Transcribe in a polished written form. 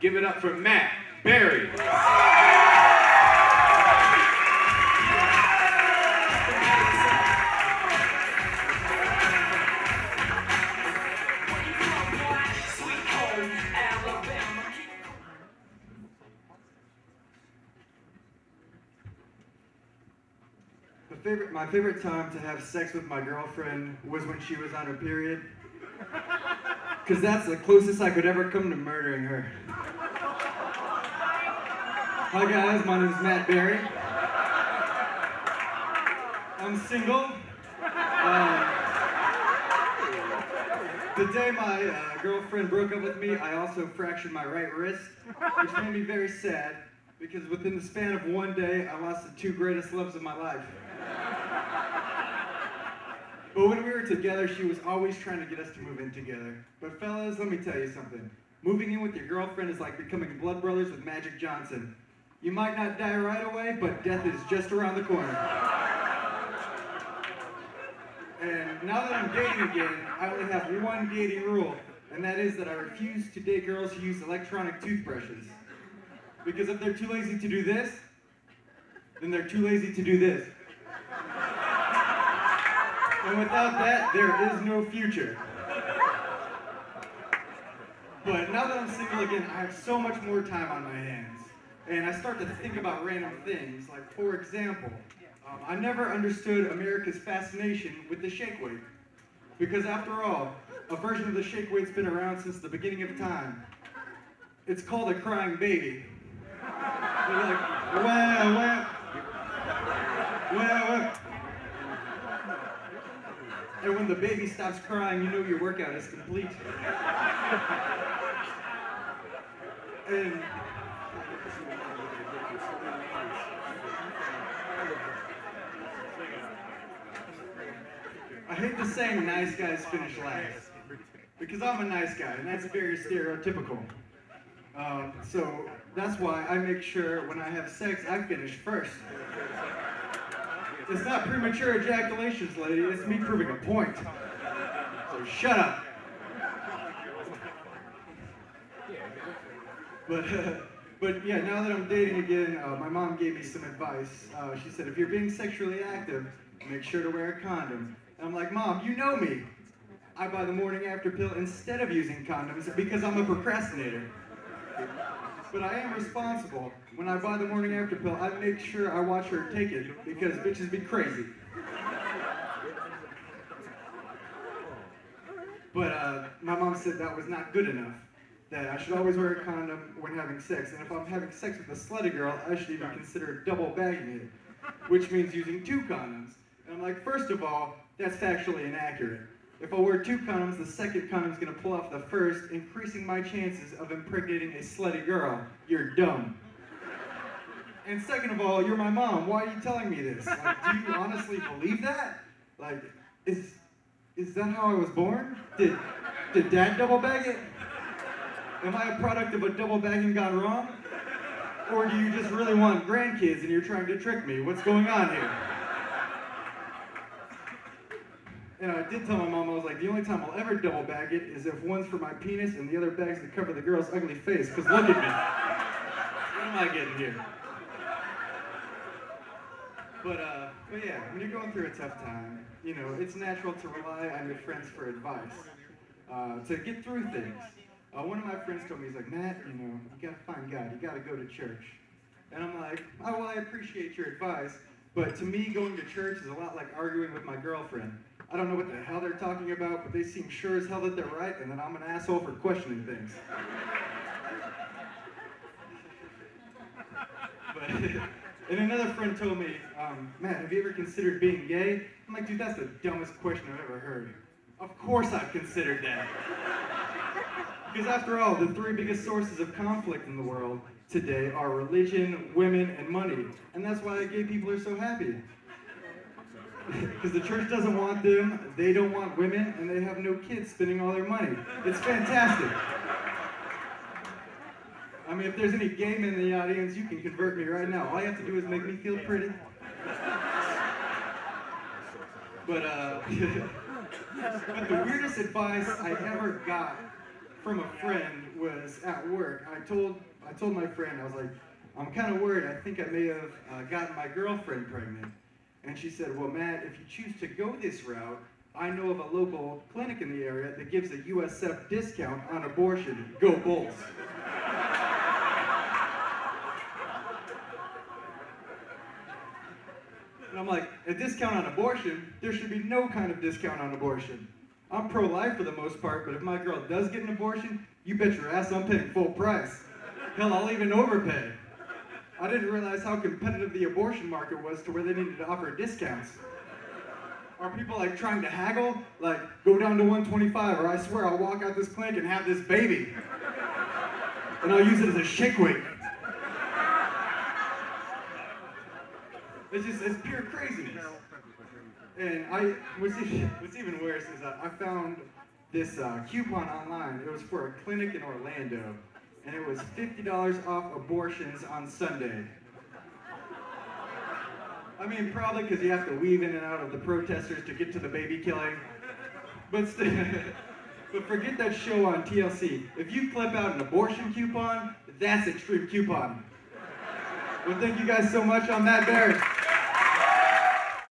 Give it up for Matt Berry. My favorite time to have sex with my girlfriend was when she was on her period. Because that's the closest I could ever come to murdering her. Hi guys, my name is Matt Berry. I'm single. The day my girlfriend broke up with me, I also fractured my right wrist, which made me very sad, because within the span of one day, I lost the two greatest loves of my life. But when we were together, she was always trying to get us to move in together. But fellas, let me tell you something. Moving in with your girlfriend is like becoming blood brothers with Magic Johnson. You might not die right away, but death is just around the corner. And now that I'm dating again, I only have one dating rule, and that is that I refuse to date girls who use electronic toothbrushes. Because if they're too lazy to do this, then they're too lazy to do this. And without that, there is no future. But now that I'm single again, I have so much more time on my hands. And I start to think about random things. Like, for example, I never understood America's fascination with the shake weight. Because after all, a version of the shake weight's been around since the beginning of time. It's called a crying baby. They're like, wah, wah, wah, wah. And when the baby stops crying, you know your workout is complete. And I hate the saying nice guys finish last, because I'm a nice guy, and that's very stereotypical. So that's why I make sure when I have sex, I finish first. It's not premature ejaculations, lady. It's me proving a point. So shut up. But yeah, now that I'm dating again, my mom gave me some advice. She said, if you're being sexually active, make sure to wear a condom. And I'm like, Mom, you know me. I buy the morning after pill instead of using condoms because I'm a procrastinator. But I am responsible. When I buy the morning after pill, I make sure I watch her take it because bitches be crazy. But my mom said that was not good enough. That I should always wear a condom when having sex. And if I'm having sex with a slutty girl, I should even consider double bagging it, which means using two condoms. And I'm like, first of all, that's factually inaccurate. If I wear two condoms, the second condom's gonna pull off the first, increasing my chances of impregnating a slutty girl. You're dumb. And second of all, you're my mom. Why are you telling me this? Like, do you honestly believe that? Like, is that how I was born? Did Dad double bag it? Am I a product of a double bagging gone wrong? Or do you just really want grandkids and you're trying to trick me? What's going on here? And I did tell my mom, I was like, the only time I'll ever double bag it is if one's for my penis and the other bag's to cover the girl's ugly face, because look at me. What am I getting here? But yeah, when you're going through a tough time, you know, it's natural to rely on your friends for advice, to get through things. One of my friends told me, he's like, Matt, you know, you gotta find God, you gotta go to church. And I'm like, oh, well, I appreciate your advice, but to me, going to church is a lot like arguing with my girlfriend. I don't know what the hell they're talking about, but they seem sure as hell that they're right, and then I'm an asshole for questioning things. But, and another friend told me, Matt, have you ever considered being gay? I'm like, dude, that's the dumbest question I've ever heard. Of course I've considered that. Because after all, the three biggest sources of conflict in the world today are religion, women, and money. And that's why gay people are so happy. Because the church doesn't want them, they don't want women, and they have no kids spending all their money. It's fantastic. I mean, if there's any gay men in the audience, you can convert me right now. All you have to do is make me feel pretty. But the weirdest advice I ever got from a friend was at work. I told my friend, I was like, I'm kind of worried. I think I may have gotten my girlfriend pregnant. And she said, well, Matt, if you choose to go this route, I know of a local clinic in the area that gives a USF discount on abortion. Go Bulls. And I'm like, a discount on abortion? There should be no kind of discount on abortion. I'm pro-life for the most part, but if my girl does get an abortion, you bet your ass I'm paying full price. Hell, I'll even overpay. I didn't realize how competitive the abortion market was to where they needed to offer discounts. Are people like trying to haggle? Like, go down to 125 or I swear I'll walk out this clinic and have this baby. And I'll use it as a shake weight. It's pure craziness. And what's even worse is I found this coupon online. It was for a clinic in Orlando, and it was $50 off abortions on Sunday. I mean, probably because you have to weave in and out of the protesters to get to the baby killing. But still, but forget that show on TLC. If you clip out an abortion coupon, that's extreme couponing. Well, thank you guys so much. I'm Matt Barry.